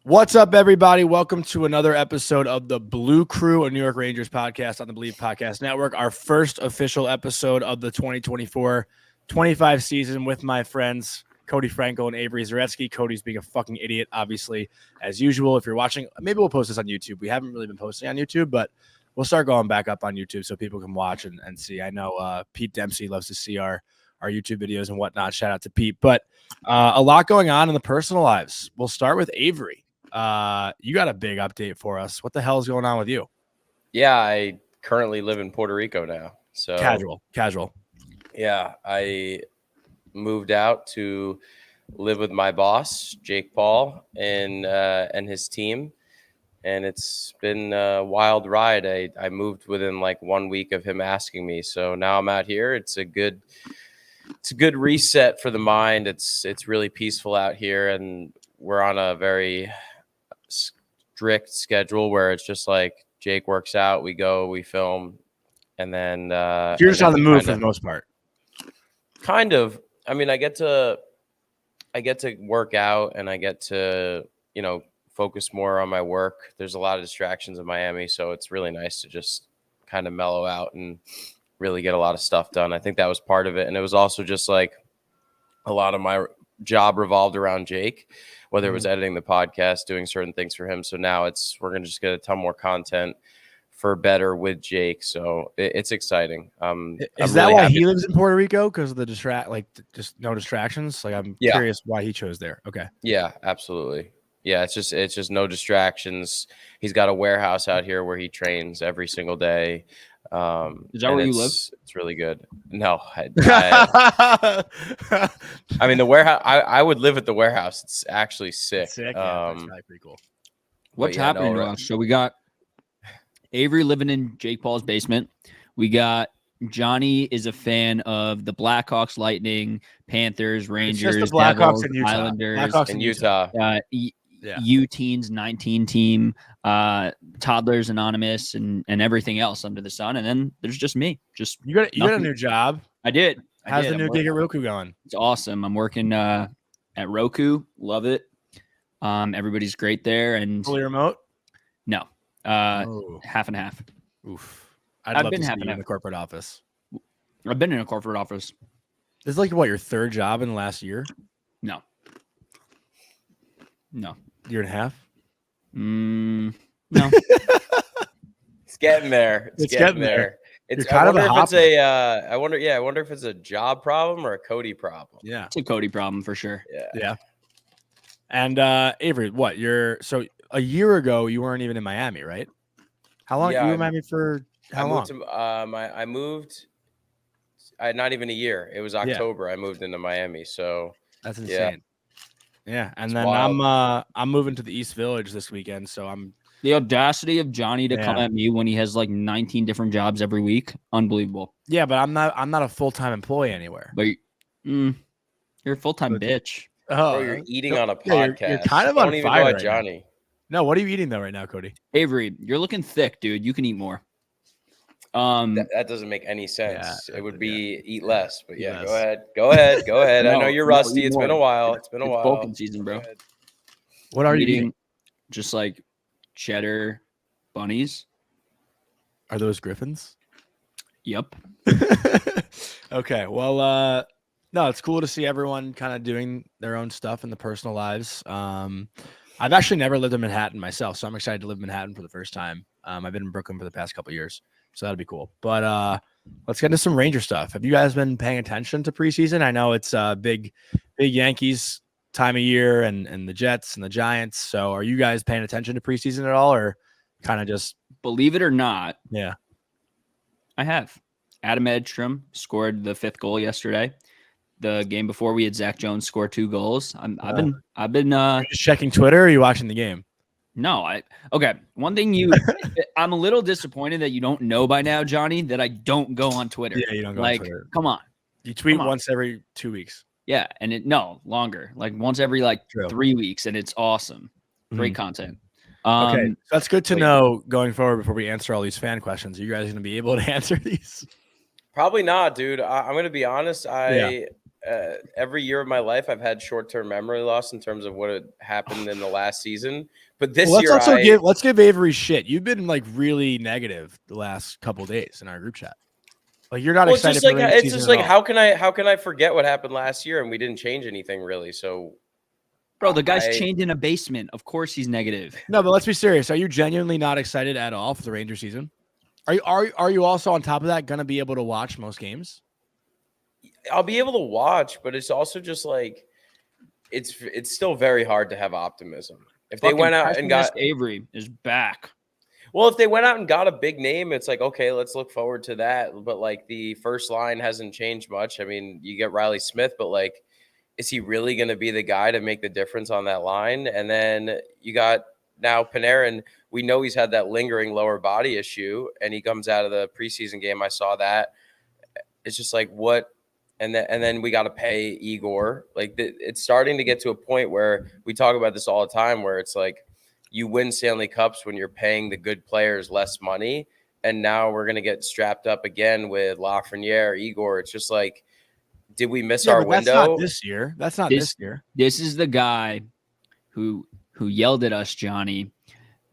What's up, everybody? Welcome to another episode of the Blue Crew, a New York Rangers podcast on the Believe Podcast Network. Our first official episode of the 2024-25 season with my friends Cody, Frankel, and Avery Zaretsky. Cody's being a fucking idiot, obviously, as usual. If you're watching, maybe we'll post this on YouTube. We haven't really been posting on YouTube, but we'll start going back up on YouTube so people can watch and see. I know Pete Dempsey loves to see our YouTube videos and whatnot. Shout out to Pete. But a lot going on in the personal lives. We'll start with Avery. You got a big update for us. What the hell is going on with you? Yeah, I currently live in Puerto Rico now. So casual. Yeah, I moved out to live with my boss, Jake Paul, and his team. And it's been a wild ride. I moved within like 1 week of him asking me. So now I'm out here. It's a good reset for the mind. It's really peaceful out here, and we're on a very strict schedule where it's just like Jake works out, we go, we film, and then you're just on the move for the most part. Kind of. I mean, I get to work out, and I get to, focus more on my work. There's a lot of distractions in Miami, so it's really nice to just kind of mellow out and really get a lot of stuff done. I think that was part of it. And it was also just like a lot of my job revolved around Jake, whether it was editing the podcast, doing certain things for him. So now we're going to just get a ton more content for better with Jake. So it's exciting. Is that really why he lives in Puerto Rico? Because of the just no distractions? Like, I'm curious why he chose there. Okay. Yeah, absolutely. Yeah. It's just no distractions. He's got a warehouse out here where he trains every single day. Is that where you live? It's really good. No, I mean, the warehouse. I would live at the warehouse. It's actually sick. Yeah, that's probably pretty cool. What's happening to us? So we got Avery living in Jake Paul's basement. We got Jonny is a fan of the Blackhawks, Lightning, Panthers, Rangers, the Blackhawks Devils, in Utah. Islanders, Blackhawks in Utah. U-Teens 19 team, Toddlers Anonymous, and everything else under the sun. And then there's just me. Just you got a new job. I did. How's the new gig at Roku going? It's awesome. I'm working at Roku. Love it. Everybody's great there. And fully remote? No. Half and half. Oof. I've been in the corporate office. I've been in a corporate office. This is like your third job in the last year? No. Year and a half? No. It's getting there. It's getting there. I wonder if it's a job problem or a Cody problem. Yeah. It's a Cody problem for sure. Yeah. And Avery, so a year ago you weren't even in Miami, right? How long you were in Miami for? How long? I moved. Not even a year. It was October. I moved into Miami. So that's insane. Yeah, and then wild. I'm moving to the East Village this weekend, so I'm the audacity of Jonny to come at me when he has like 19 different jobs every week. Unbelievable. Yeah, but I'm not a full-time employee anywhere. But you're a full-time bitch. Oh, bro, you're eating on a podcast. You're kind of on fire right Jonny. No, what are you eating though right now, Cody? Avery, you're looking thick, dude. You can eat more. That doesn't make any sense. It would be eat less, but less. Go ahead. No, I know you're rusty. It's more. been a while. It's Bulking season, bro. What are you eating? Just like cheddar bunnies. Are those Griffins? Yep. Okay. Well, no, it's cool to see everyone kind of doing their own stuff in the personal lives. I've actually never lived in Manhattan myself, so I'm excited to live in Manhattan for the first time. I've been in Brooklyn for the past couple of years, so that'll be cool. But let's get into some Ranger stuff. Have you guys been paying attention to preseason? I know it's big Yankees time of year and the Jets and the Giants. So are you guys paying attention to preseason at all, or kind of just believe it or not? Yeah, I have. Adam Edstrom scored the 5th goal yesterday. The game before, we had Zach Jones score 2 goals. I've been just checking Twitter, or are you watching the game? No, okay. One thing I'm a little disappointed that you don't know by now, Jonny, that I don't go on Twitter. Yeah, you don't go on Twitter. Come on. You tweet once every 2 weeks. Yeah, and longer. Like once every 3 weeks, and it's awesome. Great content. Okay, that's good to know going forward before we answer all these fan questions. Are you guys going to be able to answer these? Probably not, dude. I'm going to be honest. every year of my life, I've had short-term memory loss in terms of what had happened in the last season. But this year, let's give Avery shit. You've been like really negative the last couple of days in our group chat. Like you're not excited. It's just like how can I forget what happened last year and we didn't change anything really? So, bro, the guy's chained in a basement. Of course, he's negative. No, but let's be serious. Are you genuinely not excited at all for the Ranger season? Are you also on top of that going to be able to watch most games? I'll be able to watch, but it's also just like it's still very hard to have optimism. If they went out and got Avery is back. Well, if they went out and got a big name, it's like, okay, let's look forward to that. But like the first line hasn't changed much. I mean, you get Riley Smith, but like, is he really going to be the guy to make the difference on that line? And then you got now Panarin. We know he's had that lingering lower body issue, and he comes out of the preseason game. I saw that. It's just like, what? And then we got to pay Igor. Like it's starting to get to a point where we talk about this all the time, where it's like you win Stanley Cups when you're paying the good players less money, and now we're gonna get strapped up again with Lafreniere, Igor. It's just like, did we miss our window? That's not this year. That's not this year. This is the guy who yelled at us, Johnny,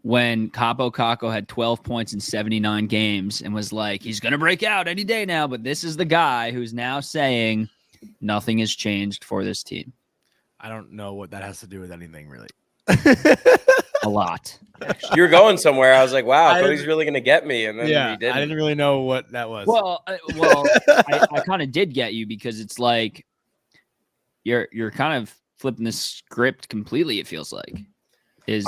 when Capo Caco had 12 points in 79 games and was like, he's going to break out any day now. But this is the guy who's now saying nothing has changed for this team. I don't know what that has to do with anything, really. A lot. Actually. You're going somewhere. I was like, wow, Cody's really going to get me. And then he didn't. I didn't really know what that was. Well, I kind of did get you because it's like you're kind of flipping the script completely, it feels like.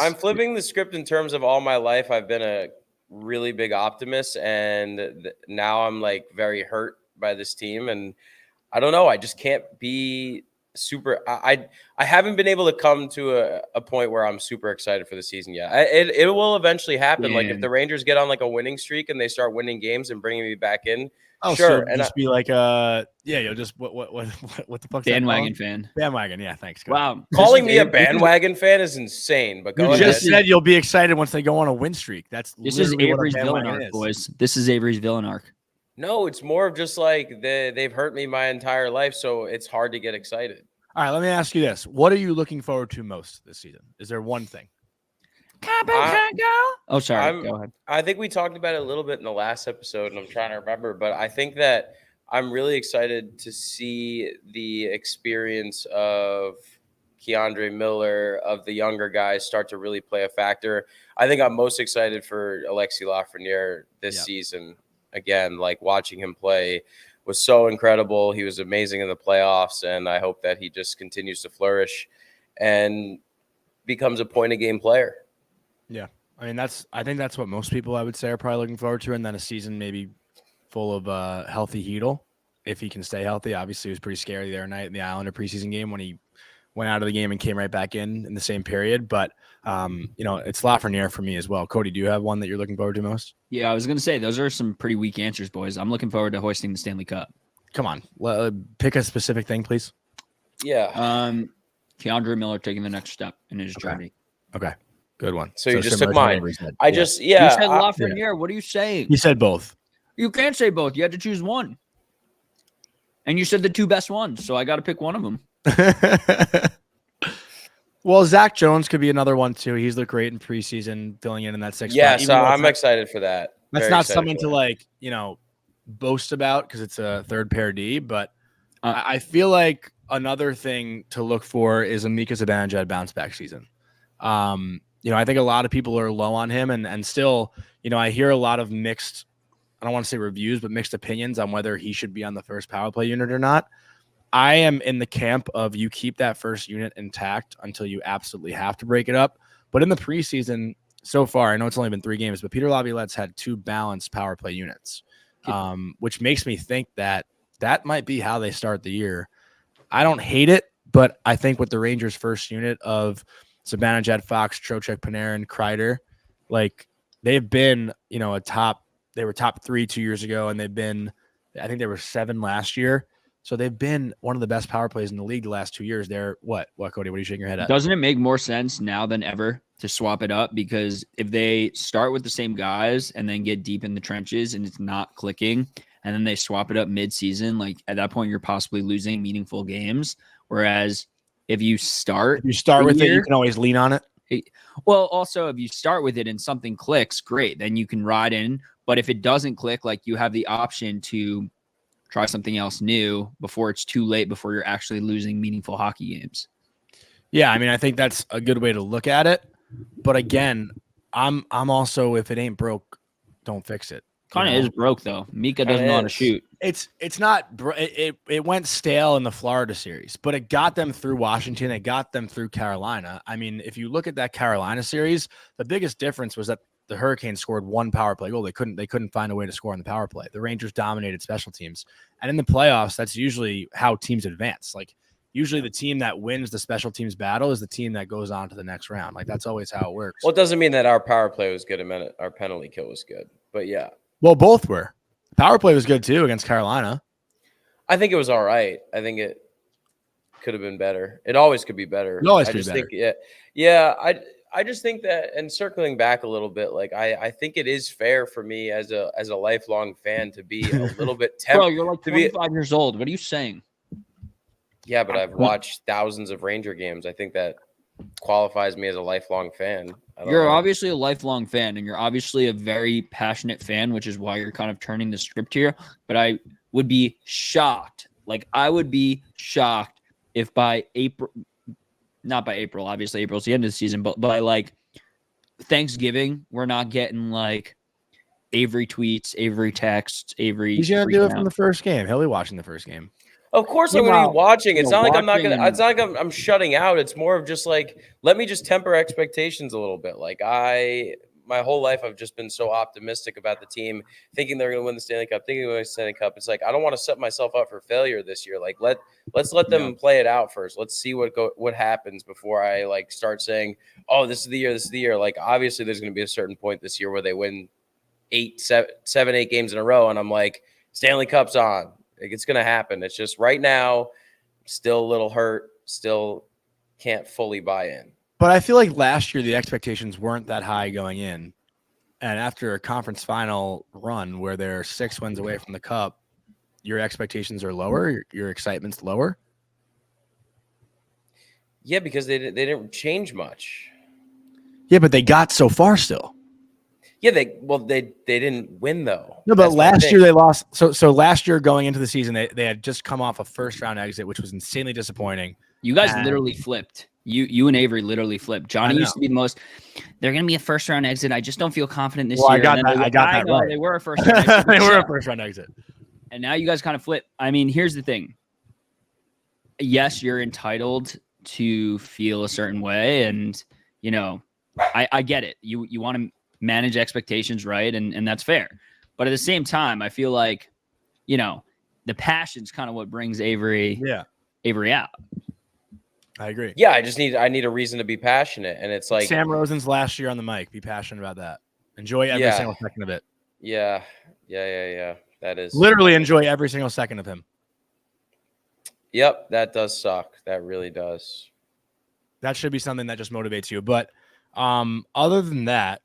I'm flipping the script in terms of all my life. I've been a really big optimist, and now I'm like very hurt by this team. And I don't know. I just can't be super. I haven't been able to come to a point where I'm super excited for the season yet. It will eventually happen. Like if the Rangers get on like a winning streak and they start winning games and bringing me back in. Oh, sure. So just be like, you'll just what the fuck's bandwagon fan? Bandwagon, yeah. Thanks. Wow, calling me a bandwagon fan is insane. But you just said you'll be excited once they go on a win streak. This is Avery's villain arc, boys. This is Avery's villain arc. No, it's more of just like they've hurt me my entire life, so it's hard to get excited. All right, let me ask you this: what are you looking forward to most this season? Is there one thing? Oh, sorry. Go ahead. I think we talked about it a little bit in the last episode, and I'm trying to remember, but I think that I'm really excited to see the experience of Keandre Miller, of the younger guys, start to really play a factor. I think I'm most excited for Alexis Lafreniere this season. Again, like watching him play was so incredible. He was amazing in the playoffs, and I hope that he just continues to flourish and becomes a point-a-game player. Yeah. I mean, I think that's what most people I would say are probably looking forward to. And then a season maybe full of healthy Hedl, if he can stay healthy. Obviously, it was pretty scary the other night in the Islander preseason game when he went out of the game and came right back in the same period. But, it's Lafreniere for me as well. Cody, do you have one that you're looking forward to most? Yeah, I was going to say, those are some pretty weak answers, boys. I'm looking forward to hoisting the Stanley Cup. Come on. Pick a specific thing, please. Yeah. Keandre Miller taking the next step in his journey. Okay. Good one. So you just took mine. You said Lafreniere. Yeah. What are you saying? You said both. You can't say both. You had to choose one. And you said the two best ones, so I got to pick one of them. Well, Zach Jones could be another one too. He's looked great in preseason, filling in that sixth. Yeah, so I'm excited for that. That's not something to boast about because it's a third pair D. But I feel like another thing to look for is a Mika Zibanejad bounce back season. I think a lot of people are low on him, and still, I hear a lot of mixed. I don't want to say reviews, but mixed opinions on whether he should be on the first power play unit or not. I am in the camp of you keep that first unit intact until you absolutely have to break it up. But in the preseason so far, I know it's only been 3 games, but Peter Laviolette's had 2 balanced power play units, which makes me think that might be how they start the year. I don't hate it, but I think with the Rangers' first unit of Zibanejad, Fox, Trocheck, Panarin, Kreider, like they've been, they were top 3 2 years ago, and I think they were 7 last year. So they've been one of the best power plays in the league the last 2 years. They're what, Cody? What are you shaking your head at? Doesn't it make more sense now than ever to swap it up? Because if they start with the same guys and then get deep in the trenches and it's not clicking, and then they swap it up mid-season, like at that point, you're possibly losing meaningful games. Whereas if you start with it, you can always lean on it. Well, also, if you start with it and something clicks, great. Then you can ride in. But if it doesn't click, like you have the option to try something else new before it's too late, before you're actually losing meaningful hockey games. Yeah, I mean, I think that's a good way to look at it. But again, I'm also, if it ain't broke, don't fix it. Kind of is broke though. Mika doesn't know how to shoot. It's not. It went stale in the Florida series, but it got them through Washington. It got them through Carolina. I mean, if you look at that Carolina series, the biggest difference was that the Hurricanes scored one power play goal. They couldn't find a way to score on the power play. The Rangers dominated special teams, and in the playoffs, that's usually how teams advance. Like usually, the team that wins the special teams battle is the team that goes on to the next round. Like that's always how it works. Well, it doesn't mean that our power play was good. Our penalty kill was good, but yeah. Well, both were. Power play was good too against Carolina. I think it was all right. I think it could have been better. It always could be better. It always could be better. I just think that, and circling back a little bit, like I think it is fair for me as a lifelong fan to be a little bit tempted. Bro, you're like 25 years old. What are you saying? Yeah, but I've watched thousands of Ranger games. I think that qualifies me as a lifelong fan. You're obviously a lifelong fan, and you're obviously a very passionate fan, which is why you're kind of turning the script here. But I would be shocked. Like, I would be shocked if by April, not by April, obviously April's the end of the season, but by like Thanksgiving, we're not getting like Avery tweets, Avery texts, Avery. He's going to do it from the first game. He'll be watching the first game. Of course, I'm going to be watching. It's not like I'm not going to. It's not like I'm shutting out. It's more of just like, let me just temper expectations a little bit. Like my whole life, I've just been so optimistic about the team, thinking they're going to win the Stanley Cup, thinking they're going to win the Stanley Cup. It's like I don't want to set myself up for failure this year. Like let's let them play it out first. Let's see what happens before I like start saying, oh, this is the year. This is the year. Like obviously, there's going to be a certain point this year where they win 8 games in a row, and I'm like, Stanley Cup's on. Like, it's going to happen. It's just right now, still a little hurt, still can't fully buy in. But I feel like last year the expectations weren't that high going in. And after a conference final run where they're 6 wins away from the Cup, your expectations are lower, your excitement's lower. Yeah, because they didn't change much. Yeah, but they got so far still. Yeah, they didn't win though. No, but last year they lost. So last year going into the season, they had just come off a first round exit, which was insanely disappointing. You guys literally flipped. You and Avery literally flipped. Johnny used to be the most. They're going to be a first round exit. I just don't feel confident this year. I got that right. They were a first round exit. They were a first round exit. And now you guys kind of flip. I mean, here's the thing. Yes, you're entitled to feel a certain way, and you know, I get it. You want to manage expectations, right? And that's fair. But at the same time, I feel like, you know, the passion's kind of what brings Avery out. I agree. Yeah, I need a reason to be passionate. And it's like Sam Rosen's last year on the mic. Be passionate about that. Enjoy every single second of it. Yeah. That is literally enjoy every single second of him. Yep, that does suck. That really does. That should be something that just motivates you. But other than that,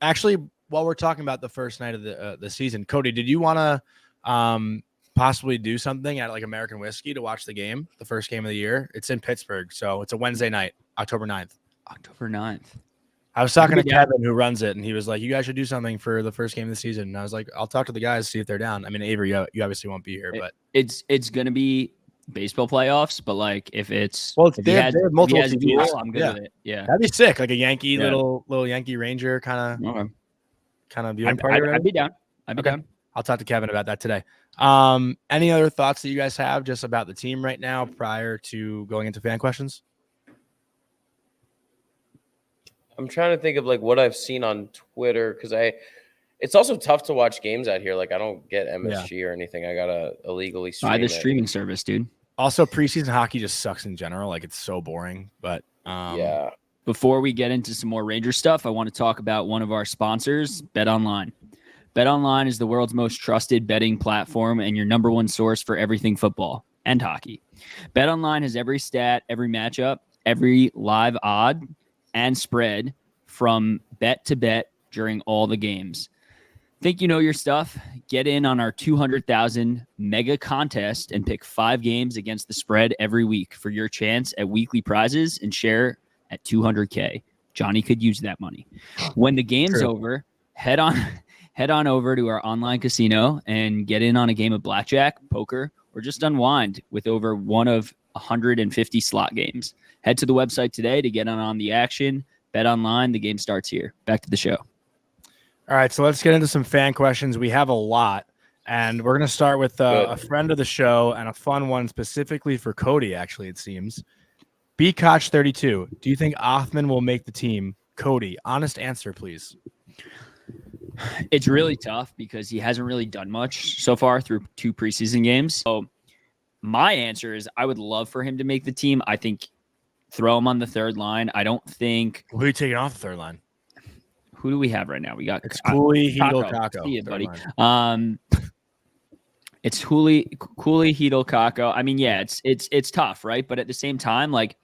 actually, while we're talking about the first night of the season, Cody, did you want to possibly do something at like American Whiskey to watch the game, the first game of the year? It's in Pittsburgh, so it's a Wednesday night, October 9th. October 9th. I was talking to Kevin, who runs it, and he was like, you guys should do something for the first game of the season. And I was like, I'll talk to the guys, see if they're down. I mean, Avery, you obviously won't be here, but it's going to be baseball playoffs, but like if it's they have multiple TVs. I'm good with it. Yeah, that'd be sick, like a Yankee little Yankee Ranger kind of viewing party. I'd be down. I'd be down. I'll talk to Kevin about that today. Any other thoughts that you guys have just about the team right now prior to going into fan questions? I'm trying to think of like what I've seen on Twitter because it's also tough to watch games out here. Like I don't get MSG or anything. I gotta illegally stream buy the streaming service, dude. Also, preseason hockey just sucks in general. Like it's so boring. But yeah. Before we get into some more Ranger stuff, I want to talk about one of our sponsors, BetOnline. BetOnline is the world's most trusted betting platform and your number one source for everything football and hockey. BetOnline has every stat, every matchup, every live odd and spread from bet to bet during all the games. Think you know your stuff? Get in on our 200,000 mega contest and pick 5 games against the spread every week for your chance at weekly prizes and share at 200K. Johnny could use that money. When the game's over, head on over to our online casino and get in on a game of blackjack, poker, or just unwind with over one of 150 slot games. Head to the website today to get in on the action. BetOnline, the game starts here. Back to the show. All right, so let's get into some fan questions. We have a lot, and we're going to start with a friend of the show and a fun one specifically for Cody, actually, it seems. BKoch32, do you think Othman will make the team? Cody, honest answer, please. It's really tough because he hasn't really done much so far through 2 preseason games. So my answer is I would love for him to make the team. I think throw him on the third line. I don't think... Who are you taking off the third line? Who do we have right now? We got Cooley, Hedel, Kakko. See it, buddy. It's Cooley, Hedel, Kakko. I mean, yeah, it's tough, right? But at the same time, like,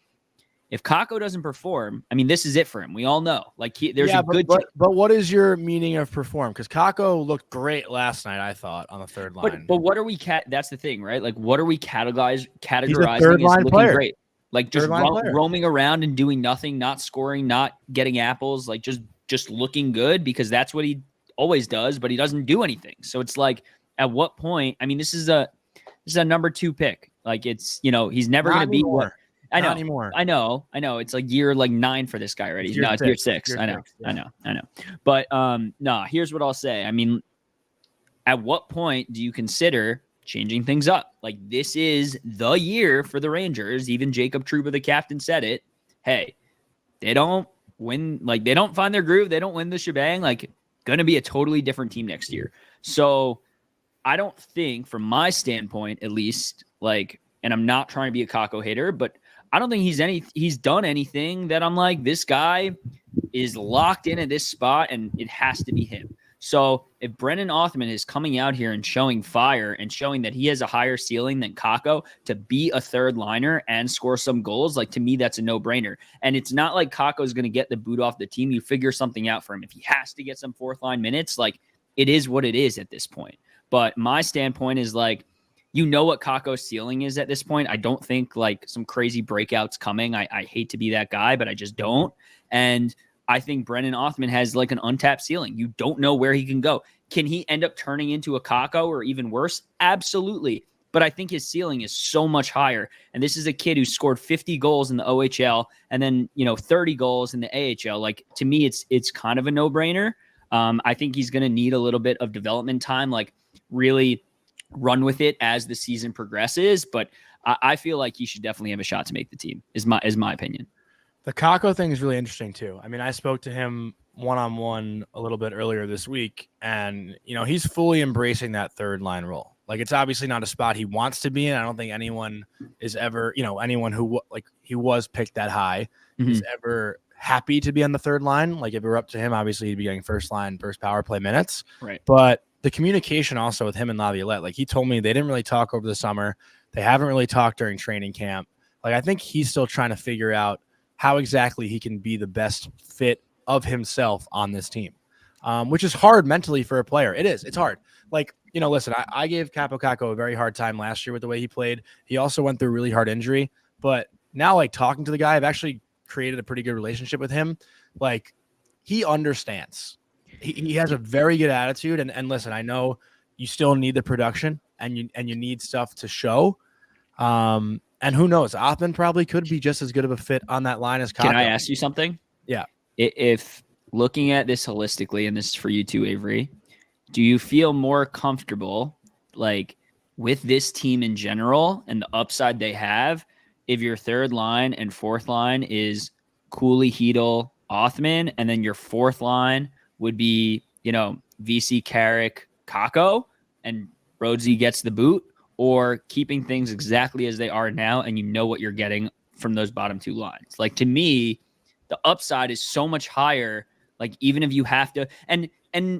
if Kakko doesn't perform, I mean, this is it for him. We all know. Like, but what is your meaning of perform? Because Kakko looked great last night, I thought, on the third line. But what are we that's the thing, right? Like, what are we categorizing as looking player. Great? Like, just roaming around and doing nothing, not scoring, not getting apples, like just looking good, because that's what he always does, but he doesn't do anything. So it's like, at what point? I mean, this is a number 2 pick. Like, it's, he's never going to be what I know. Not anymore. I know. It's like year 9 for this guy already. No, it's year 6. I know. Yeah. I know. But no, here's what I'll say. I mean, at what point do you consider changing things up? Like, this is the year for the Rangers. Even Jacob Trouba, the captain, said it. Hey, they don't win, like, they don't find their groove, they don't win the shebang, like, gonna be a totally different team next year. So I don't think, from my standpoint at least, like, and I'm not trying to be a Kakko hater, but I don't think he's done anything that I'm like, this guy is locked in at this spot and it has to be him. So if Brennan Othman is coming out here and showing fire and showing that he has a higher ceiling than Kakko to be a third liner and score some goals, like, to me, that's a no-brainer. And it's not like Kakko is going to get the boot off the team. You figure something out for him. If he has to get some fourth line minutes, like, it is what it is at this point. But my standpoint is, like, what Kakko's ceiling is at this point. I don't think, like, some crazy breakouts coming. I hate to be that guy, but I just don't. And I think Brennan Othman has, like, an untapped ceiling. You don't know where he can go. Can he end up turning into a Kakko or even worse? Absolutely. But I think his ceiling is so much higher. And this is a kid who scored 50 goals in the OHL and then, 30 goals in the AHL. Like, to me, it's kind of a no-brainer. I think he's going to need a little bit of development time, like, really run with it as the season progresses. But I feel like he should definitely have a shot to make the team, is my opinion. The Kakko thing is really interesting too. I mean, I spoke to him one-on-one a little bit earlier this week, and he's fully embracing that third line role. Like, it's obviously not a spot he wants to be in. I don't think anyone is ever, anyone who, like, he was picked that high is ever happy to be on the third line. Like, if it were up to him, obviously he'd be getting first power play minutes. Right. But the communication also with him and Laviolette, like, he told me they didn't really talk over the summer. They haven't really talked during training camp. Like, I think he's still trying to figure out how exactly he can be the best fit of himself on this team, which is hard mentally for a player. It is. It's hard. Like, listen, I gave Kakko a very hard time last year with the way he played. He also went through a really hard injury. But now, like, talking to the guy, I've actually created a pretty good relationship with him. Like, he understands. He has a very good attitude. And listen, I know you still need the production and you need stuff to show. And who knows? Othman probably could be just as good of a fit on that line as Kakko. Can I ask you something? Yeah. If looking at this holistically, and this is for you too, Avery, do you feel more comfortable, like, with this team in general and the upside they have, if your third line and fourth line is Cooley, Hedel, Othman, and then your fourth line would be, VC, Carrick, Kakko, and Rhodesy gets the boot? Or keeping things exactly as they are now and what you're getting from those bottom 2 lines? Like, to me, the upside is so much higher. Like, even if you have to, and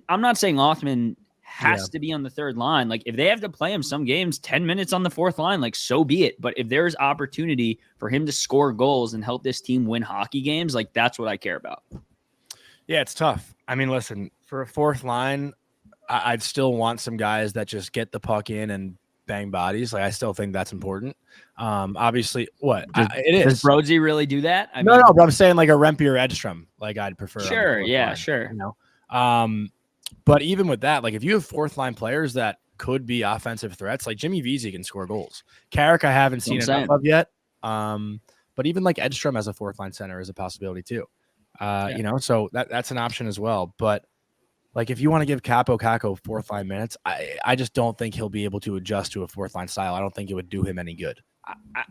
I'm not saying Othman has to be on the third line. Like, if they have to play him some games 10 minutes on the fourth line, like, so be it. But if there's opportunity for him to score goals and help this team win hockey games, like, that's what I care about. Yeah, it's tough. I mean, listen, for a fourth line, I'd still want some guys that just get the puck in and bang bodies. Like I still think that's important. Obviously, it Does is. Brodzy really do that? No, but I'm saying like a Rempe or Edstrom, like I'd prefer. Sure, on the yeah, line, sure. You know, but even with that, like if you have fourth line players that could be offensive threats, like Jimmy Vesey can score goals. Carrick, I haven't seen enough of yet. But even like Edstrom as a fourth line center is a possibility too. You know, so that's an option as well. But like if you want to give Kako fourth line minutes, I just don't think he'll be able to adjust to a fourth line style. I don't think it would do him any good.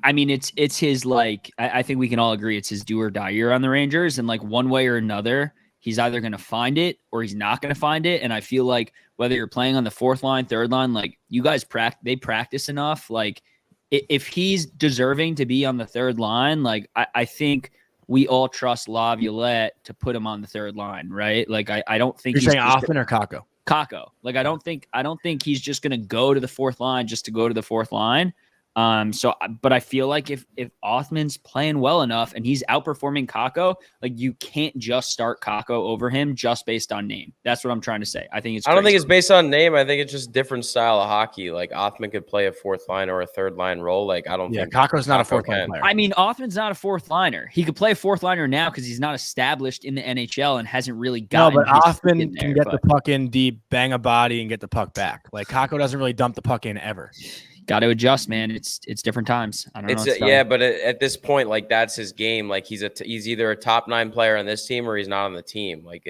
I mean, it's his like I think we can all agree it's his do or die year on the Rangers, and like one way or another, he's either going to find it or he's not going to find it. And I feel like whether you're playing on the fourth line, third line, like you guys practice enough. Like if he's deserving to be on the third line, like I think we all trust Laviolette to put him on the third line, right? Like I don't think You're saying Othman or Kako? Kako. Like I don't think he's just going to go to the fourth line just to go to the fourth line. But I feel like if Othman's playing well enough and he's outperforming Kako, like you can't just start Kako over him just based on name. That's what I'm trying to say. I don't think it's based on name. I think it's just different style of hockey. Like Othman could play a fourth line or a third line role. Like I don't think Kako's not a fourth line player. I mean, Othman's not a fourth liner. He could play a fourth liner now because he's not established in the NHL and hasn't really gotten. No, but Othman can get the puck in deep, bang a body, and get the puck back. Like Kako doesn't really dump the puck in ever. Got to adjust, man. It's different times. I don't know. Yeah, but at this point, like that's his game. Like he's either a top 9 player on this team or he's not on the team. Like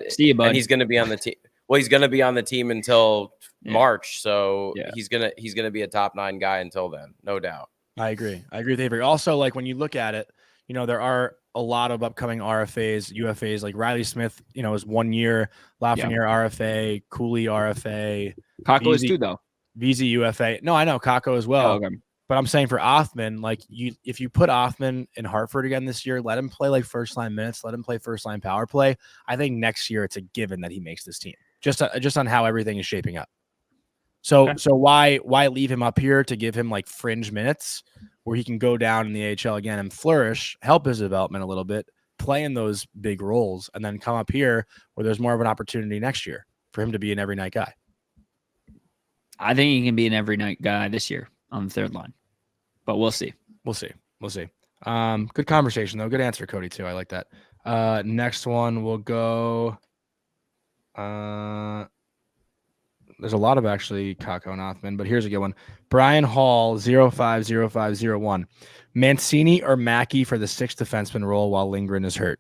See you, bud. And he's going to be on the team. Well, he's going to be on the team until March, so he's gonna be a top 9 guy until then, no doubt. I agree with Avery. Also, like when you look at it, you know there are a lot of upcoming RFAs, UFAs. Like Riley Smith, you know, is 1 year. Lafreniere RFA, Cooley RFA. Kako is too though. VZ UFA. No, I know Kako as well. Okay. But I'm saying for Othman, like if you put Othman in Hartford again this year, let him play like first line minutes, let him play first line power play. I think next year it's a given that he makes this team. Just on how everything is shaping up. So why leave him up here to give him like fringe minutes where he can go down in the AHL again and flourish, help his development a little bit, play in those big roles, and then come up here where there's more of an opportunity next year for him to be an every night guy. I think he can be an every night guy this year on the third line, but we'll see. We'll see. Good conversation though. Good answer, Cody, too. I like that. Next one we'll go. There's a lot of actually Kako and Othman, but here's a good one. Brian Hall 050501. Mancini or Mackey for the 6th defenseman role while Lindgren is hurt?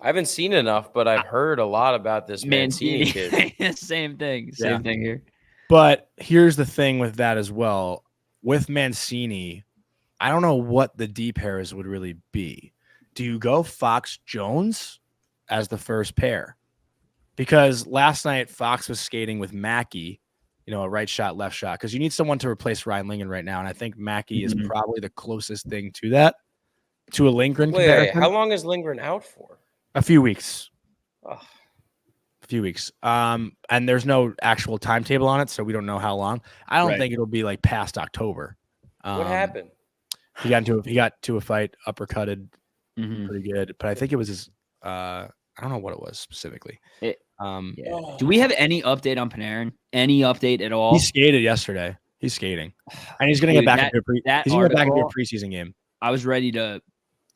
I haven't seen enough, but I've heard a lot about this Mancini kid. Same thing here. But here's the thing with that as well. With Mancini, I don't know what the D pairs would really be. Do you go Fox Jones as the first pair? Because last night Fox was skating with Mackey, you know, a right shot, left shot, because you need someone to replace Ryan Lindgren right now. And I think Mackey is probably the closest thing to that, to a Lindgren comparison. How long is Lindgren out for? A few weeks. Oh. A few weeks. And there's no actual timetable on it, so we don't know how long. I don't think it'll be like past October. What happened? He got to a fight, uppercutted pretty good, but I think it was his I don't know what it was specifically. Do we have any update on Panarin? Any update at all? He skated yesterday. He's skating. And he's gonna get back into a preseason game. I was ready to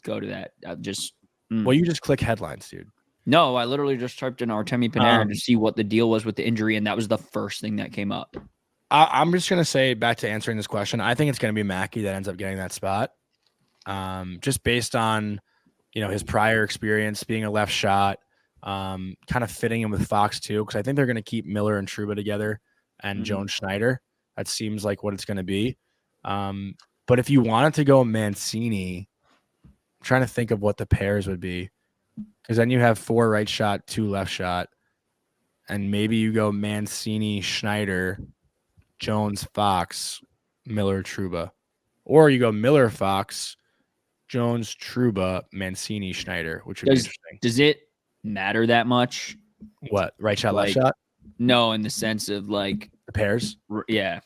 go to that. Well, you just click headlines, dude. No, I literally just typed in Artemi Panarin to see what the deal was with the injury, and that was the first thing that came up. I'm just going to say, back to answering this question, I think it's going to be Mackey that ends up getting that spot. Just based on, you know, his prior experience being a left shot, kind of fitting in with Fox too, because I think they're going to keep Miller and Trouba together and Jones Schneider. That seems like what it's going to be. But if you wanted to go Mancini, I'm trying to think of what the pairs would be, because then you have 4 right shot, 2 left shot, and maybe you go Mancini, Schneider, Jones, Fox, Miller, Trouba, or you go Miller, Fox, Jones, Trouba, Mancini, Schneider, which would be interesting. Does it matter that much? What, right shot, left shot? No, in the sense of like the pairs. Yeah.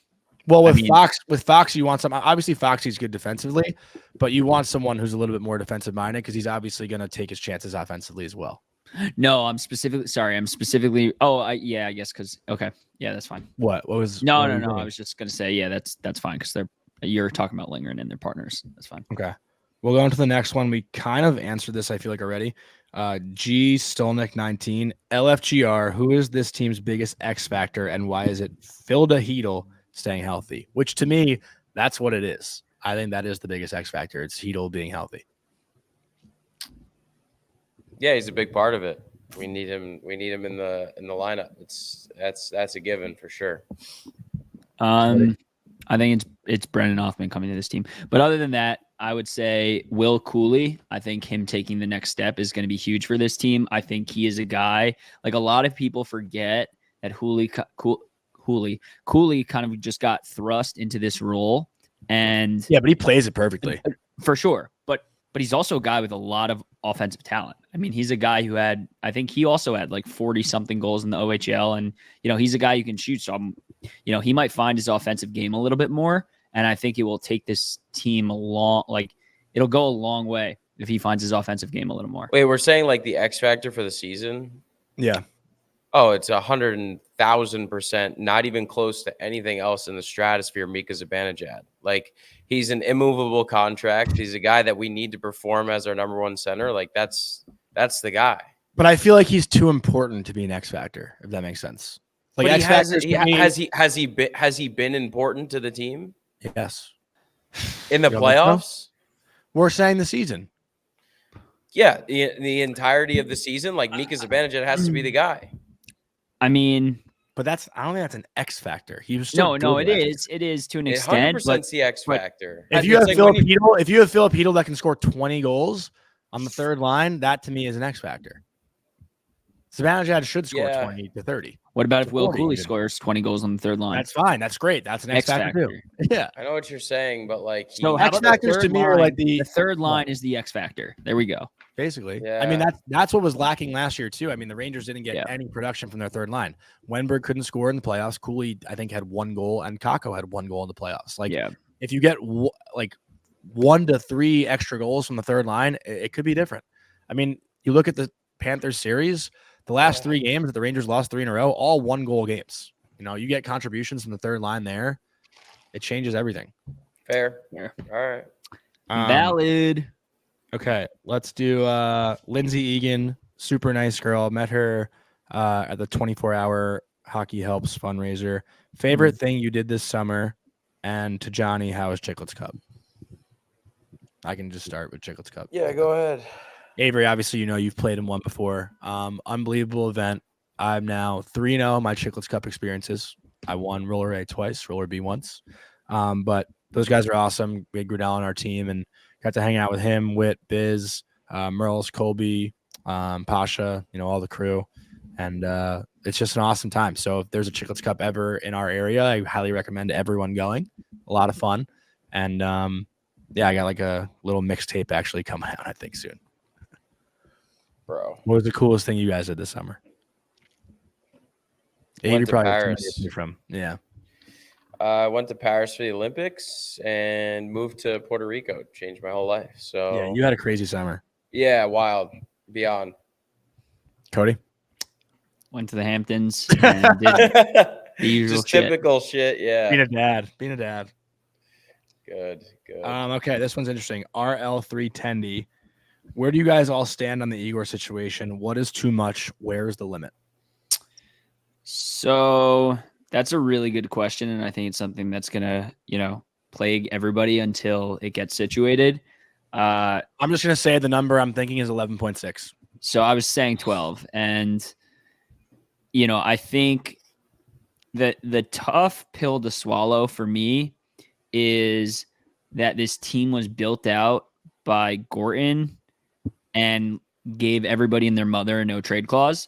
Well, with Fox, you want some. Obviously, Foxy's good defensively, but you want someone who's a little bit more defensive minded because he's obviously going to take his chances offensively as well. No, I'm specifically. Oh, I guess because okay, yeah, that's fine. What was? No. what were you I doing? was just gonna say, yeah, that's fine because you're talking about lingering in their partners. That's fine. Okay. We'll go on to the next one. We kind of answered this, I feel like, already. G Stolnik 19 LFGR. Who is this team's biggest X factor, and why is it Filda Hedel staying healthy? Which to me, that's what it is. I think that is the biggest X factor. It's Hedel being healthy. Yeah, he's a big part of it. We need him. We need him in the lineup. That's a given for sure. I think it's Brennan Othman coming to this team. But other than that, I would say Will Cooley. I think him taking the next step is going to be huge for this team. I think he is a guy, like a lot of people forget that Cooley kind of just got thrust into this role. And yeah, but he plays it perfectly. For sure. But he's also a guy with a lot of offensive talent. I mean, he's a guy who I think he also had like 40 something goals in the OHL. And, he's a guy who can shoot. So, he might find his offensive game a little bit more. And I think it will take this team it'll go a long way if he finds his offensive game a little more. Wait, we're saying like the X factor for the season? Yeah. Oh, it's 100,000%, not even close to anything else in the stratosphere Mika Zibanejad. Like, he's an immovable contract. He's a guy that we need to perform as our number one center. Like, that's the guy. But I feel like he's too important to be an X factor, if that makes sense. Like But X factors has he been important to the team yes. in the You don't think so? playoffs? We're saying the season. Yeah, the entirety of the season, like Mika Zibanejad has to be the guy. I mean, but I don't think that's an X factor. He was still no, good it last is. It is to an extent. 100% the X factor. If you have Philip Hedel that can score 20 goals on the third line, that to me is an X factor. Zibanejad should score 20 to 30. What about if Will Cooley scores 20 goals on the third line? That's fine. That's great. That's an X factor too. Yeah. I know what you're saying, but like So X factors to me are like the third line is the X factor. There we go. Basically. Yeah. I mean, that's what was lacking last year too. I mean, the Rangers didn't get any production from their third line. Wenberg couldn't score in the playoffs. Cooley, I think, had 1 goal, and Kakko had 1 goal in the playoffs. Like, if you get like 1 to 3 extra goals from the third line, it could be different. I mean, you look at the Panthers series, the last 3 games that the Rangers lost 3 in a row, all 1-goal games. You get contributions from the third line there. It changes everything. Fair. Yeah. All right. Valid. Okay, let's do Lindsay Egan, super nice girl. Met her at the 24-hour Hockey Helps fundraiser. Favorite thing you did this summer? And to Johnny, how is Chicklets Cup? I can just start with Chicklets Cup. Yeah, go ahead. Avery, obviously, you've played in one before. Unbelievable event. I'm now 3-0 in my Chicklets Cup experiences. I won Roller A twice, Roller B once. But those guys are awesome. We had Grudell on our team and got to hang out with him, Whit, Biz, Merles, Colby, Pasha, all the crew. And it's just an awesome time. So if there's a Chicklets Cup ever in our area, I highly recommend everyone going. A lot of fun. And I got like a little mixtape actually coming out, I think, soon. Bro. What was the coolest thing you guys did this summer? Went to Paris. From. Yeah. I went to Paris for the Olympics and moved to Puerto Rico. Changed my whole life. So yeah, you had a crazy summer. Yeah, wild. Beyond. Cody? Went to the Hamptons and did the usual Just typical shit, yeah. Being a dad. Good. Okay, this one's interesting. RL310D. Where do you guys all stand on the Igor situation? What is too much? Where is the limit? So that's a really good question, and I think it's something that's gonna, plague everybody until it gets situated. I'm just gonna say the number I'm thinking is 11.6. So I was saying 12, and I think that the tough pill to swallow for me is that this team was built out by Gorton and gave everybody and their mother a no trade clause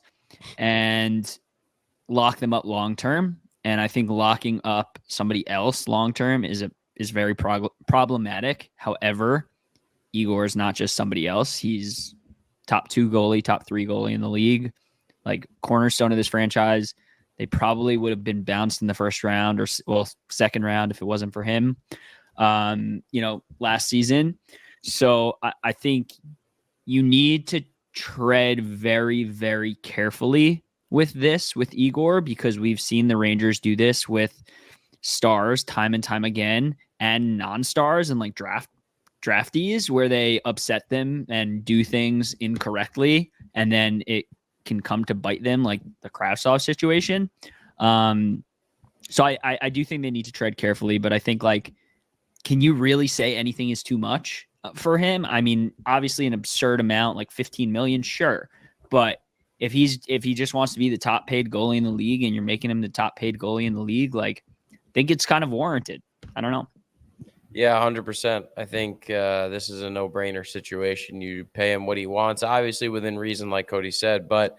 and lock them up long term. And I think locking up somebody else long term is very problematic. However, Igor is not just somebody else. He's top 2 goalie, top 3 goalie in the league, like cornerstone of this franchise. They probably would have been bounced in the first round or second round if it wasn't for him, last season. So I think you need to tread very, very carefully with Igor, because we've seen the Rangers do this with stars time and time again, and non-stars and like draftees, where they upset them and do things incorrectly, and then it can come to bite them, like the Kravtsov situation. So I do think they need to tread carefully, but I think, like, can you really say anything is too much for him? I mean, obviously an absurd amount, like 15 million, sure. But if he just wants to be the top paid goalie in the league and you're making him the top paid goalie in the league, like, I think it's kind of warranted. I don't know. Yeah, 100%. I think this is a no-brainer situation. You pay him what he wants, obviously within reason, like Cody said, but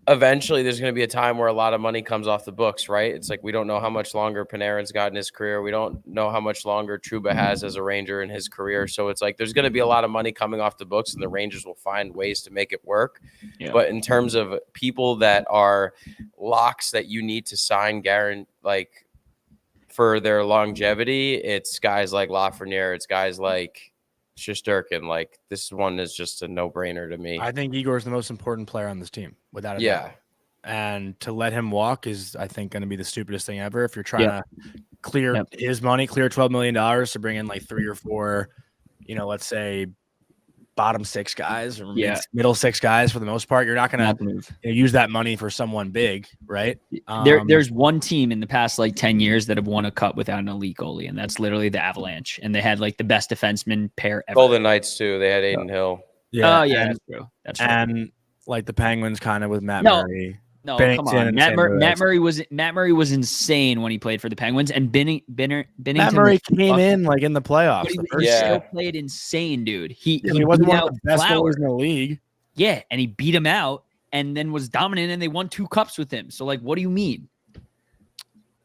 eventually there's going to be a time where a lot of money comes off the books, right? It's like we don't know how much longer Panarin's got in his career. We don't know how much longer Trouba has as a Ranger in his career. So it's like there's going to be a lot of money coming off the books, and the Rangers will find ways to make it work. Yeah. But in terms of people that are locks that you need to sign, like for their longevity, it's guys like Lafreniere, it's guys like Shesterkin. Like, this one is just a no-brainer to me. I think Igor is the most important player on this team, without a doubt. And to let him walk is, I think, going to be the stupidest thing ever. If you're trying to clear his money, clear $12 million to bring in like 3 or 4, let's say bottom 6 guys or middle 6 guys for the most part, you're not going to use that money for someone big, right? There's one team in the past like 10 years that have won a cup without an elite goalie, and that's literally the Avalanche. And they had like the best defenseman pair ever. Golden Knights too. They had Aiden Hill. Yeah, that's true. That's true. And like the Penguins, kind of with Matt Murray. No, come on. Matt Murray was insane when he played for the Penguins, and Bennington. Matt Murray came in like in the playoffs. He still played insane, dude. He wasn't one of the best goalies in the league. Yeah, and he beat him out, and then was dominant, and they won 2 cups with him. So, like, what do you mean?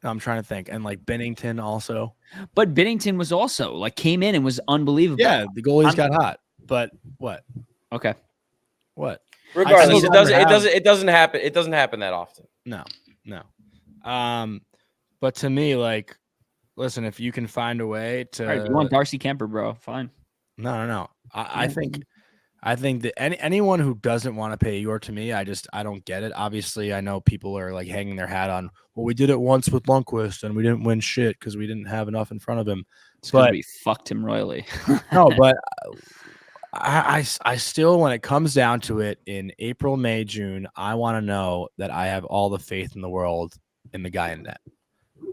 I'm trying to think, and like Bennington also. But Bennington was also like came in and was unbelievable. Yeah, the goalies got hot. But what? Okay. What? Regardless, it doesn't happen. It doesn't happen that often. No. But to me, like, listen, if you can find a way to, all right, you want Darcy Kemper, bro? Fine. No. I think that anyone who doesn't want to pay Igor, to me, I don't get it. Obviously, I know people are like hanging their hat on, well, we did it once with Lundqvist and we didn't win shit because we didn't have enough in front of him. But we fucked him royally. No, but I still, when it comes down to it, in April, May, June, I want to know that I have all the faith in the world in the guy in net.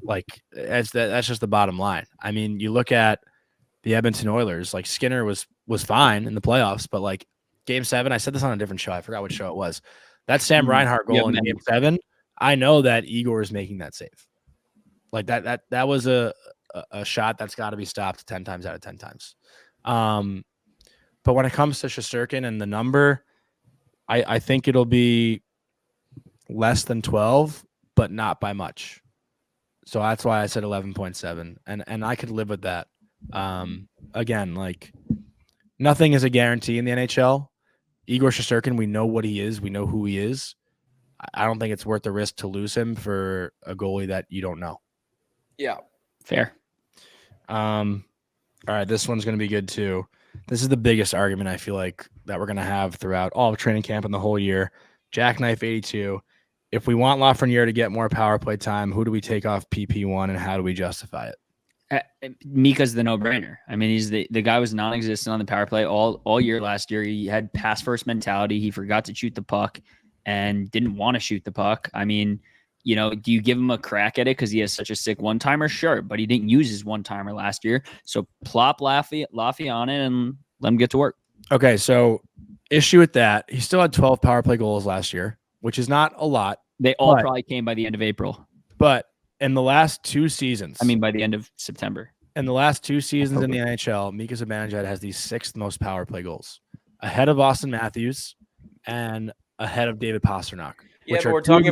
Like, that's just the bottom line. I mean, you look at the Edmonton Oilers, like Skinner was fine in the playoffs, but like Game 7, I said this on a different show. I forgot which show it was. That Sam Reinhart goal in Game 7, I know that Igor is making that save. Like that was a shot that's got to be stopped 10 times out of 10 times. But when it comes to Shesterkin and the number, I think it'll be less than 12, but not by much. So that's why I said 11.7, and I could live with that. Again, like, nothing is a guarantee in the NHL. Igor Shesterkin, we know what he is. We know who he is. I don't think it's worth the risk to lose him for a goalie that you don't know. Yeah. Fair. All right, this one's going to be good too. This is the biggest argument I feel like that we're going to have throughout all of training camp and the whole year. Jackknife 82. If we want Lafreniere to get more power play time, who do we take off PP1 and how do we justify it? Mika's the no-brainer. I mean, he's the guy was non-existent on the power play all year last year. He had pass-first mentality. He forgot to shoot the puck and didn't want to shoot the puck. I mean, do you give him a crack at it because he has such a sick one-timer? Sure, but he didn't use his one-timer last year. So plop Laffy on it and let him get to work. Okay, so issue with that. He still had 12 power play goals last year, which is not a lot. They all probably came by the end of April. But in the last 2 seasons. I mean, by the end of September. In the last 2 seasons in the NHL, Mika Zibanejad has the 6th most power play goals, ahead of Austin Matthews and ahead of David Pastrnak. Yeah, but we're talking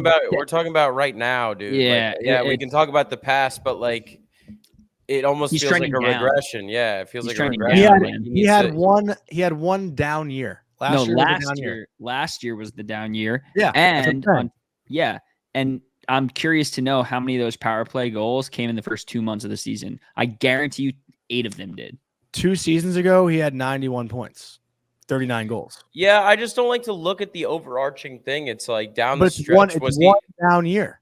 about right now, dude. Yeah, we can talk about the past, but like, it almost feels like a regression. Yeah, it feels like a regression. He had one down year. Last year was the down year. Yeah, and I'm curious to know how many of those power play goals came in the first 2 months of the season. I guarantee you 8 of them did. 2 seasons ago, he had 91 points. 39 goals. Yeah, I just don't like to look at the overarching thing. It's like down But the it's stretch. one down year.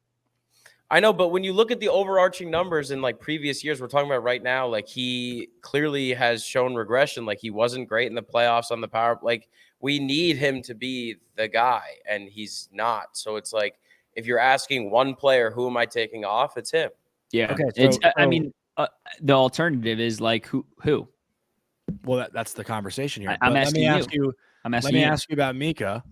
I know, but when you look at the overarching numbers in like previous years, we're talking about right now, like he clearly has shown regression. Like he wasn't great in the playoffs on the power. Like we need him to be the guy, and he's not. So it's like if you're asking one player, who am I taking off? It's him. Yeah. Okay. I mean, the alternative is like who? Well, that's the conversation here. I'm But asking you. Let me ask you about Mika.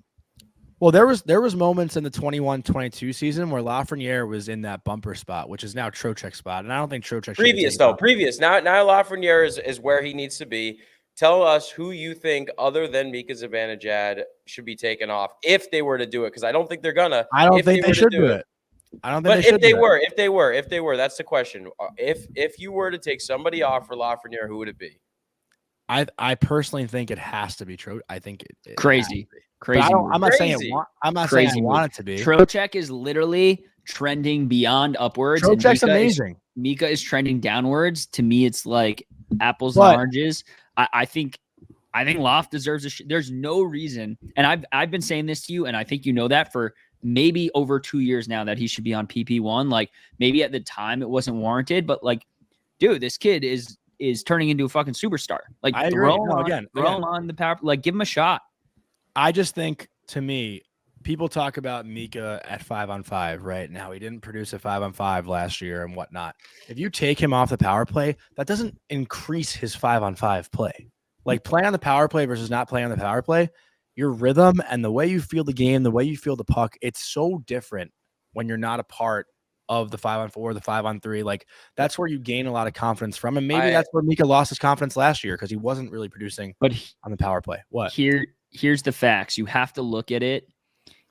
Well, there was moments in the 21-22 season where Lafreniere was in that bumper spot, which is now Trocheck's spot, and I don't think Trocheck Previous. Now Lafreniere is where he needs to be. Tell us who you think, other than Mika Zibanejad, should be taken off if they were to do it, because I don't think they're gonna. I don't think they should do it. I don't think. But if they were, that's the question. If you were to take somebody off for Lafreniere, who would it be? I personally think it has to be Trocheck. I think it crazy. I'm not saying I want it to be. Trocheck is literally trending beyond upwards. Trocheck's amazing. Mika is trending downwards. To me, it's like apples and oranges. I think Loft deserves there's no reason, and I've been saying this to you, and I think you know that for maybe over 2 years now, that he should be on PP1. Like maybe at the time it wasn't warranted, but like, dude, this kid is turning into a fucking superstar. Like I agree. Throw him on the power. Like give him a shot. I just think, to me, people talk about Mika at 5-on-5 right now. He didn't produce a 5-on-5 last year and whatnot. If you take him off the power play, that doesn't increase his 5-on-5 play. Like playing on the power play versus not playing on the power play, your rhythm and the way you feel the game, the way you feel the puck, it's so different when you're not a part of the 5-on-4, the 5-on-3. Like that's where you gain a lot of confidence from. And maybe that's where Mika lost his confidence last year, because he wasn't really producing on the power play. Here's the facts. You have to look at it.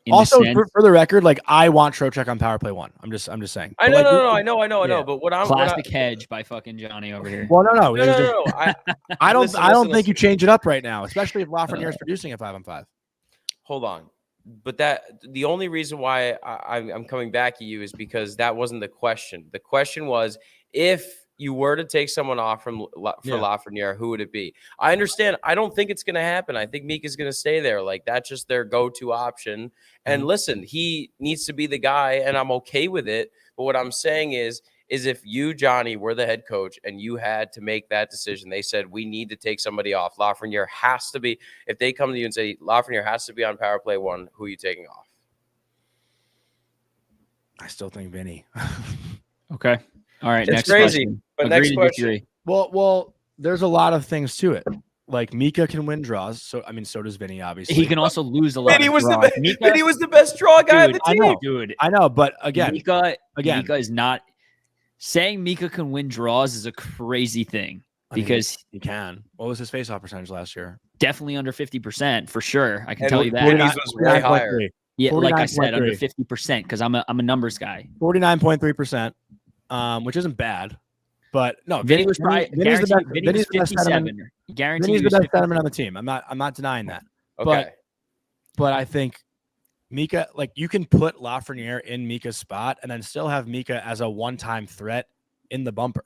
Also, for the record, like I want Trocheck on power play 1. I'm just saying. I know. But what I'm classic hedge by fucking Johnny over here. Well, no. I don't think you listen. change it up right now, especially if Lafreniere is producing a 5-on-5. Hold on. But the only reason why I'm coming back at you is because that wasn't the question. The question was, if you were to take someone off for Lafreniere, who would it be? I understand. I don't think it's going to happen. I think Mika's going to stay there. Like that's just their go-to option. And listen, he needs to be the guy, and I'm okay with it. But what I'm saying is if you, Johnny, were the head coach and you had to make that decision, they said, we need to take somebody off. Lafreniere has to be. If they come to you and say Lafreniere has to be on power play 1, who are you taking off? I still think Vinny. Okay. All right. It's next crazy. question. But next question. Well, there's a lot of things to it. Like Mika can win draws, so does Vinny. Obviously, he can also lose a lot. Vinny was the best draw guy on the team. I know, but again, Mika is not saying Mika can win draws is a crazy thing because he can. What was his faceoff percentage last year? Definitely under 50% for sure. I can And tell you that. Vinny's was way higher. Yeah, like I said, under 50% because I'm a numbers guy. 49.3%, which isn't bad. But no, Vinny was probably Vinny's the best sentiment. Vinny's the best sentiment on the team. I'm not denying that. Okay. But I think Mika, like you can put Lafreniere in Mika's spot and then still have Mika as a one-time threat in the bumper.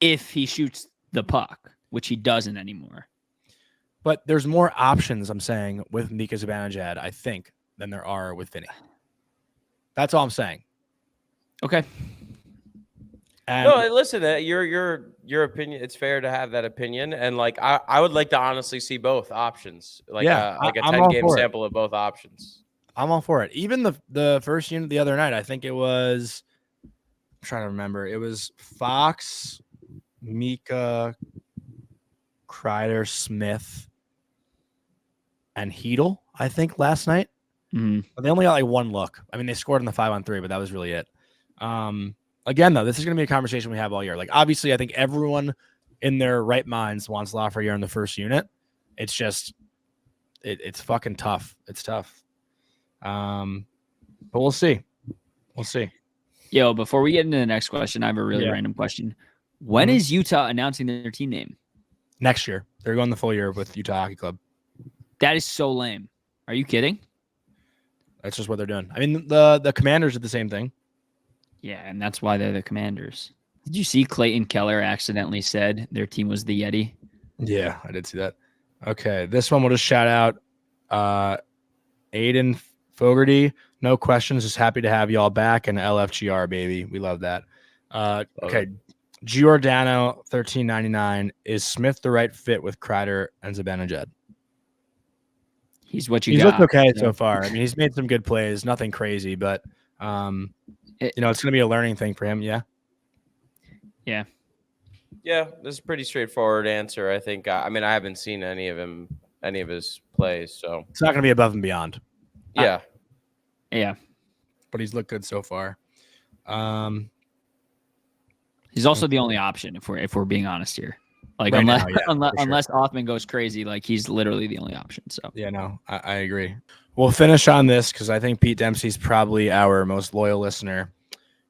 If he shoots the puck, which he doesn't anymore. But there's more options, I'm saying, with Mika Zibanejad, I think, than there are with Vinny. That's all I'm saying. Okay. And no, listen, your opinion. It's fair to have that opinion, and like I would like to honestly see both options, like a 10-game sample of both options. I'm all for it. Even the first unit the other night, I think it was. I'm trying to remember. It was Fox, Mika, Kreider, Smith, and Hedl, I think, last night. Mm-hmm. But they only got like one look. I mean, they scored on the 5-on-3, but that was really it. Again, though, this is going to be a conversation we have all year. Like, obviously, I think everyone in their right minds wants Lafreniere in the first unit. It's just, it's fucking tough. It's tough. But we'll see. We'll see. Yo, before we get into the next question, I have a really random question. When is Utah announcing their team name? Next year. They're going the full year with Utah Hockey Club. That is so lame. Are you kidding? That's just what they're doing. I mean, the Commanders did the same thing. Yeah, and that's why they're the Commanders. Did you see Clayton Keller accidentally said their team was the Yeti? Yeah, I did see that. Okay, this one we'll just shout out Aiden Fogarty. No questions. Just happy to have y'all back. And LFGR, baby. We love that. Okay. Giordano, 1399. Is Smith the right fit with Kreider and Zibanejad? He's what you He's got. looked okay so far. I mean, he's made some good plays. Nothing crazy, but it's going to be a learning thing for him. Yeah. Yeah. Yeah, this is a pretty straightforward answer. I think. I mean, I haven't seen any of his plays, so It's not going to be above and beyond. yeah. Yeah. But he's looked good so far. He's also the only option if we're being honest here. Like Right unless now, yeah, unless Othman goes crazy, like he's literally the only option. So yeah, no, I agree. We'll finish on this because I think Pete Dempsey's probably our most loyal listener.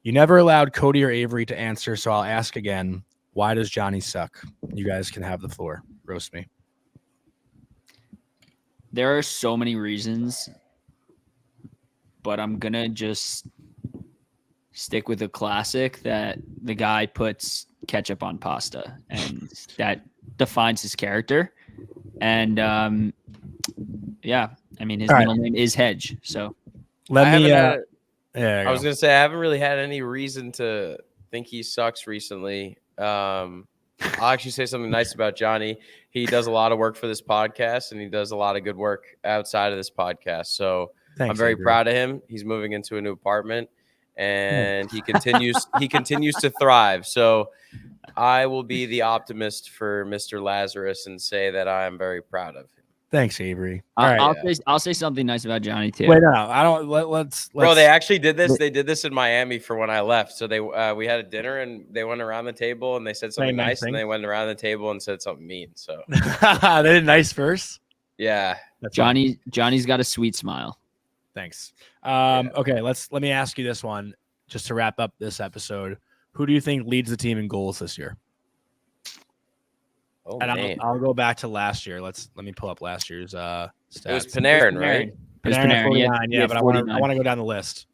You never allowed Cody or Avery to answer, so I'll ask again. Why does Jonny suck? You guys can have the floor. Roast me. there are so many reasons, but I'm gonna just stick with a classic that the guy puts ketchup on pasta, and that defines his character. And yeah, I mean his middle name is Hedge, so I I was gonna say I haven't really had any reason to think he sucks recently. I'll actually say something nice about Jonny. He does a lot of work for this podcast, and he does a lot of good work outside of this podcast. So Thanks, I'm very Avery. proud of him. He's moving into a new apartment, and he continues to thrive. So I will be the optimist for Mr. Lazarus and say that I am very proud of him. Thanks, Avery. All right. I'll say something nice about Jonny too. Wait, no, I don't. Let's. Bro, they actually did this. They did this in Miami for when I left. So we had a dinner and they went around the table and they said something nice, and they went around the table and said something mean. So they did nice first. yeah, Johnny's got a sweet smile. Thanks. Okay, let me ask you this one just to wrap up this episode. Who do you think leads the team in goals this year? Oh, and man. I'll go back to last year. Let me pull up last year's stats. It was Panarin, right? It was Panarin, Panarin, 49, yeah, but I 49. want to go down the list.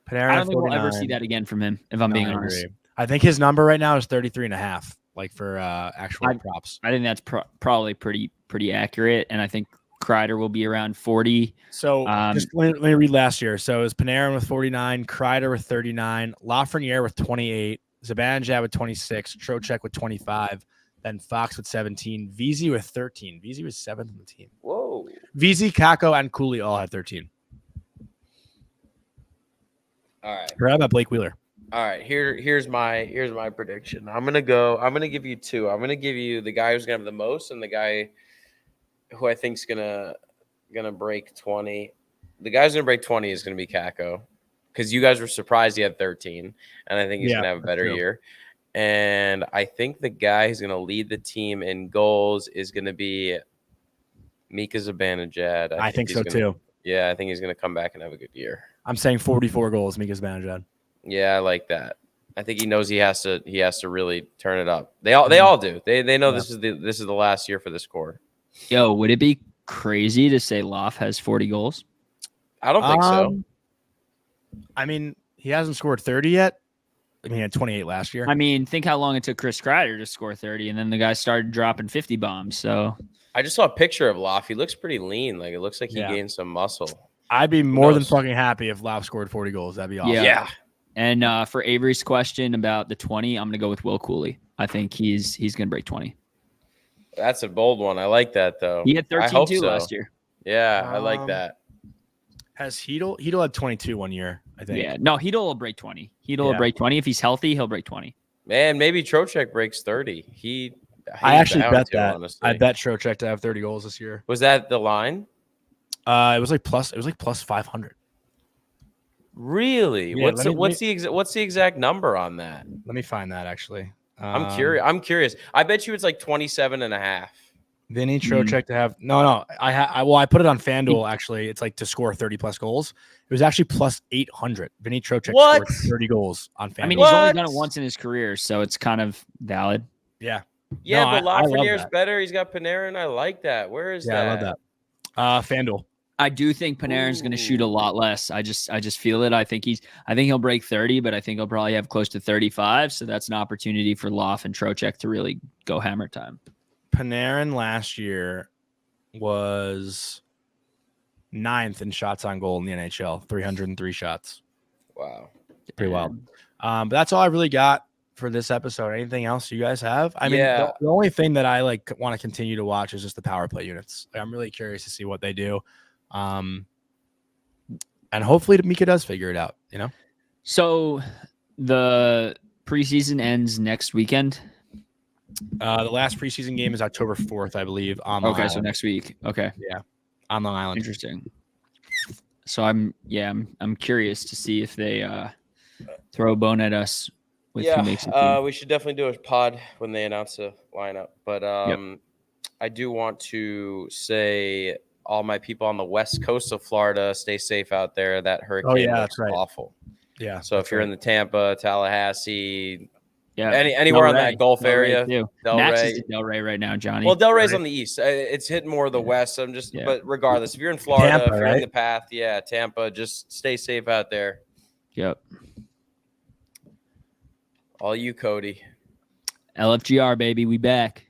Panarin, I don't think 49. we'll ever see that again from him, if I'm being honest. I think his number right now is 33.5, like for actual props. I think that's probably pretty accurate, and I think Kreider will be around 40. So just let me read last year. So it was Panarin with 49, Kreider with 39, Lafreniere with 28, Zibanejad with 26, Trocheck with 25, then Fox with 17, VZ with 13. VZ was 7th on the team. Whoa. VZ, Kako, and Cooley all had 13. All right. How about Blake Wheeler? All right. Here's my prediction. I'm gonna give you two. I'm gonna give you the guy who's gonna have the most and the guy who I think's gonna break 20. The guy who's gonna break 20 is gonna be Kako, because you guys were surprised he had 13, and I think he's gonna have a better year. And I think the guy who's gonna lead the team in goals is gonna be Mika Zibanejad. I think so too. Yeah, I think he's gonna come back and have a good year. I'm saying 44 goals, Mika Zibanejad. Yeah, I like that. I think he knows he has to really turn it up. They all do. They know this is the last year for this core. Yo, would it be crazy to say Loff has 40 goals? I don't think so. I mean, he hasn't scored 30 yet. I mean, he had 28 last year. I mean, think how long it took Chris Kreider to score 30, and then the guy started dropping 50 bombs. So I just saw a picture of Loff. He looks pretty lean. Like, it looks like he gained some muscle. I'd be more than fucking happy if Loff scored 40 goals. That'd be awesome. Yeah. And for Avery's question about the 20, I'm going to go with Will Cooley. I think he's going to break 20. That's a bold one. I like that, though. He had 13 too last year. Yeah, I like that. Has Hedl had 22 one year, I think. Yeah. No, Hedl will break 20. Hedl will break 20. If he's healthy, he'll break 20. Man, maybe Trocheck breaks 30. I actually bet that. Honestly. I bet Trocheck to have 30 goals this year. Was that the line? It was like plus 500. Really? Yeah, what's the exact number on that? Let me find that actually. I'm curious. I bet you it's like 27.5. Vinny Trocheck to have I put it on FanDuel actually. It's like to score 30 plus goals. It was actually plus 800. Vinny Trocheck scored 30 goals on FanDuel. I mean, he's only done it once in his career, so it's kind of valid. Yeah. Yeah, but Lafreniere's better. He's got Panarin. I like that. Where is that? Yeah, I love that. FanDuel. I do think Panarin's going to shoot a lot less. I just feel it. I think he'll break 30, but I think he'll probably have close to 35. So that's an opportunity for Loff and Trocheck to really go hammer time. Panarin last year was 9th in shots on goal in the NHL, 303 shots. Wow. Pretty wild. But that's all I really got for this episode. Anything else you guys have? I mean, the only thing that I like want to continue to watch is just the power play units. I'm really curious to see what they do. And hopefully Mika does figure it out, you know? So the preseason ends next weekend. The last preseason game is October 4th, I believe. On Long Island. So next week. Okay. Yeah. On Long Island. Interesting. So I'm curious to see if they throw a bone at us with who makes the team. We should definitely do a pod when they announce a lineup. But I do want to say all my people on the west coast of Florida, stay safe out there. That hurricane looks awful. Yeah. So if you're in the Tampa, Tallahassee, yeah, anywhere on that Gulf area, Max is in Delray right now, Johnny. Well, Delray's on the east. It's hitting more of the west. So but regardless, if you're in Florida, Tampa, if you're in the path, Tampa, just stay safe out there. Yep. All you, Cody. LFGR, baby, we back.